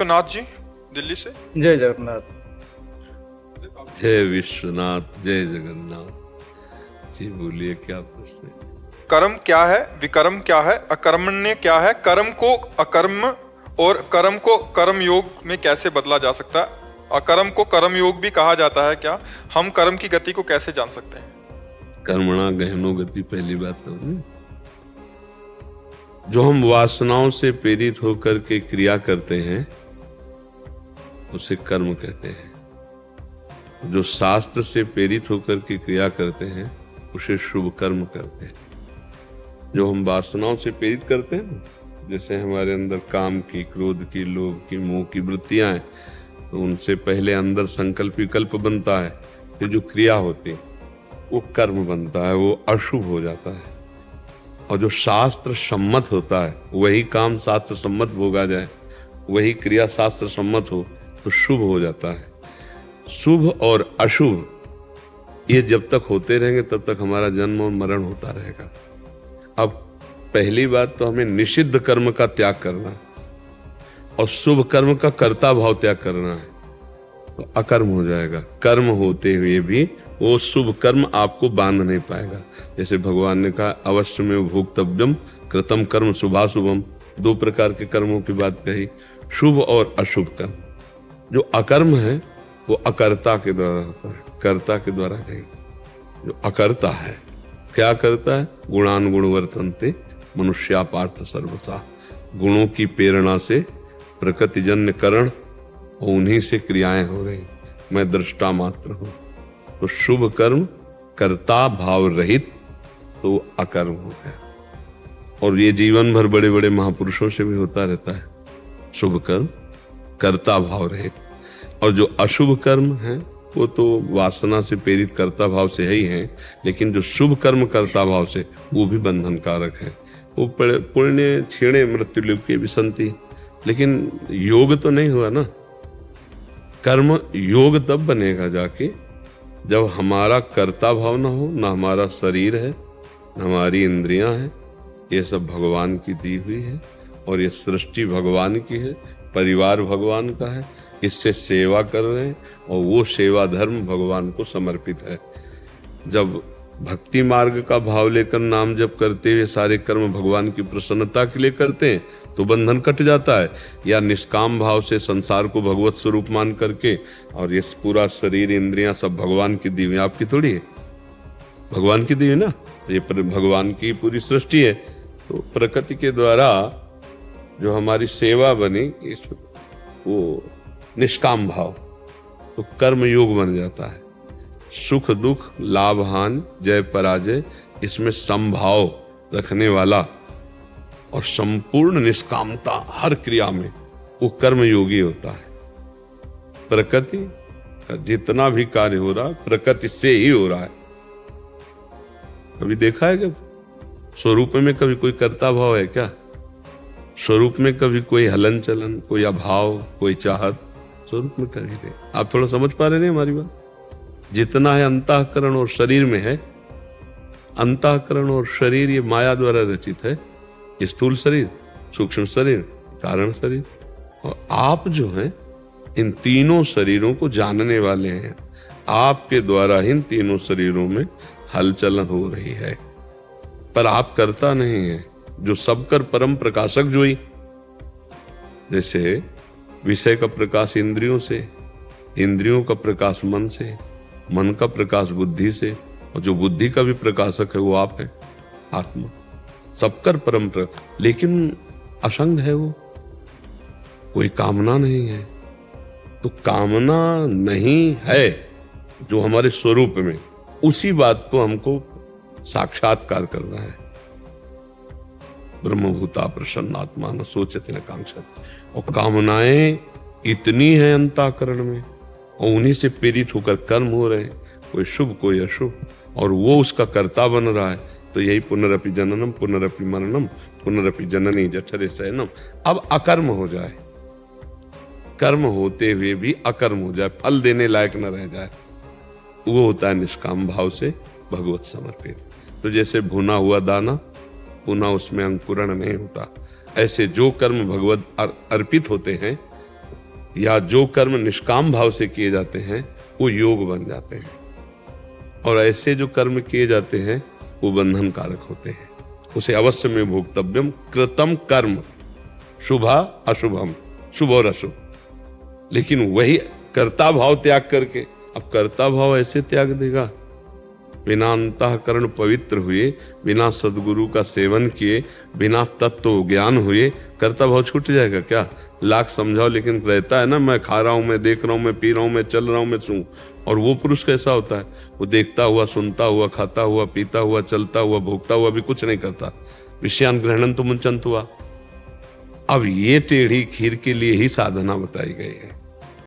विश्वनाथ जी दिल्ली से। जय जगन्नाथ। जय विश्वनाथ, जय जगन्नाथ जी। बोलिए, क्या प्रश्न है? कर्म क्या है, विकर्म क्या है, अकर्मण्य क्या है, कर्म को अकर्म और कर्म को कर्म योग में कैसे बदला जा सकता है, अकर्म को कर्म योग भी कहा जाता है क्या, हम कर्म की गति को कैसे जान सकते हैं? कर्मणा गहनो गति, पहली बात समझे। जो हम वासनाओं से प्रेरित होकर के क्रिया करते हैं उसे कर्म कहते हैं। जो शास्त्र से प्रेरित होकर के क्रिया करते हैं उसे शुभ कर्म कहते हैं। जो हम वासनाओं से प्रेरित करते हैं, जैसे हमारे अंदर काम की, क्रोध की, लोभ की, मोह की वृत्तियां हैं, तो उनसे पहले अंदर संकल्प विकल्प बनता है, फिर जो क्रिया होती है वो कर्म बनता है, वो अशुभ हो जाता है। और जो शास्त्र सम्मत होता है वही काम शास्त्र सम्मत भोगा जाए, वही क्रिया शास्त्र सम्मत हो तो शुभ हो जाता है। शुभ और अशुभ ये जब तक होते रहेंगे तब तक हमारा जन्म और मरण होता रहेगा। अब पहली बात तो हमें निषिद्ध कर्म का त्याग करना है और शुभ कर्म का कर्ता भाव त्याग करना है, तो अकर्म हो जाएगा। कर्म होते हुए भी वो शुभ कर्म आपको बांध नहीं पाएगा। जैसे भगवान ने कहा, अवश्य में भोक्तव्यम कृतम कर्म शुभाशुभम। दो प्रकार के कर्मों की बात कही, शुभ और अशुभ कर्म। जो अकर्म है वो अकर्ता के द्वारा होता है, कर्ता के द्वारा नहीं। जो अकर्ता है क्या करता है? गुणानुगुण वर्तन्ते मनुष्या पार्थ सर्वसा। गुणों की प्रेरणा से प्रकृतिजन्य करण और उन्हीं से क्रियाएं हो रही, मैं दृष्टा मात्र हूं। तो शुभ कर्म कर्ता भाव रहित तो अकर्म हो गया। और ये जीवन भर बड़े बड़े महापुरुषों से भी होता रहता है, शुभ कर्म कर्ता भाव रहित। और जो अशुभ कर्म है वो तो वासना से प्रेरित कर्ता भाव से ही है, लेकिन जो शुभ कर्म कर्ता भाव से वो भी बंधनकारक है। वो पुण्य क्षीणे मृत्यु लोके विसंति, लेकिन योग तो नहीं हुआ ना। कर्म योग तब बनेगा जाके जब हमारा कर्ता भाव ना हो, ना हमारा शरीर है, ना हमारी इंद्रियां हैं। ये सब भगवान की दी हुई है और ये सृष्टि भगवान की है, परिवार भगवान का है, इससे सेवा कर रहे हैं और वो सेवा धर्म भगवान को समर्पित है। जब भक्ति मार्ग का भाव लेकर नाम जप करते हुए सारे कर्म भगवान की प्रसन्नता के लिए करते हैं तो बंधन कट जाता है। या निष्काम भाव से संसार को भगवत स्वरूप मान करके, और ये पूरा शरीर इंद्रियां सब भगवान की दी हुई, आपकी थोड़ी है, भगवान की दी हुई ना। ये भगवान की पूरी सृष्टि है, तो प्रकृति के द्वारा जो हमारी सेवा बनी इस वो निष्काम भाव, तो कर्म योग बन जाता है। सुख दुख लाभ हानि जय पराजय इसमें समभाव रखने वाला और संपूर्ण निष्कामता हर क्रिया में, वो कर्म योगी होता है। प्रकृति का जितना भी कार्य हो रहा है प्रकृति से ही हो रहा है। कभी देखा है क्या स्वरूप में कभी कोई कर्ता भाव है क्या? स्वरूप में कभी कोई हलन चलन, कोई अभाव, कोई चाहत स्वरूप में कभी नहीं। आप थोड़ा समझ पा रहे हैं हमारी बात? जितना है अंतःकरण और शरीर में है। अंतःकरण और शरीर ये माया द्वारा रचित है। स्थूल शरीर, सूक्ष्म शरीर, कारण शरीर। और आप जो हैं इन तीनों शरीरों को जानने वाले हैं। आपके द्वारा इन तीनों शरीरों में हलचलन हो रही है, पर आप करता नहीं है। जो सबकर परम प्रकाशक जो ही, जैसे विषय का प्रकाश इंद्रियों से, इंद्रियों का प्रकाश मन से, मन का प्रकाश बुद्धि से, और जो बुद्धि का भी प्रकाशक है वो आप है, आत्मा। सबकर परम प्रकाश, लेकिन असंग है वो, कोई कामना नहीं है। तो कामना नहीं है जो हमारे स्वरूप में, उसी बात को हमको साक्षात्कार करना है। ब्रह्मभूता प्रसन्नात्मा न सोचते न कांक्षते। और कामनाएं इतनी है अंतःकरण में और उन्हीं से प्रेरित होकर कर्म हो रहे हैं, कोई शुभ कोई अशुभ, और वो उसका कर्ता बन रहा है। तो यही पुनरपि जननम पुनरपि मरणम पुनरपि जननी जठरे शयनम। अब अकर्म हो जाए, कर्म होते हुए भी अकर्म हो जाए, फल देने लायक न रह जाए, वो होता है निष्काम भाव से भगवत समर्पित। तो जैसे भुना हुआ दाना पुनः उसमें अंकुरण नहीं होता, ऐसे जो कर्म भगवत अर्पित होते हैं या जो कर्म निष्काम भाव से किए जाते हैं वो योग बन जाते हैं, और ऐसे जो कर्म किए जाते हैं वो बंधन कारक होते हैं। उसे अवश्य में भोक्तव्यम कृतम कर्म शुभा अशुभम, शुभ और अशुभ। लेकिन वही कर्ता भाव त्याग करके, अब कर्ता भाव ऐसे त्याग देगा, बिना अंतःकरण पवित्र हुए, बिना सदगुरु का सेवन किए, बिना तत्व ज्ञान हुए कर्ता भाव छूट जाएगा क्या? लाख समझाओ लेकिन रहता है ना, मैं खा रहा हूं, मैं देख रहा हूं, मैं पी रहा हूं, मैं चल रहा हूं, मैं सू। और वो पुरुष कैसा होता है? वो देखता हुआ, सुनता हुआ, खाता हुआ, पीता हुआ, चलता हुआ, भोगता हुआ भी कुछ नहीं करता। विषयान ग्रहणन तो मुंचंत हुआ। अब ये टेढ़ी खीर के लिए ही साधना बताई गई है।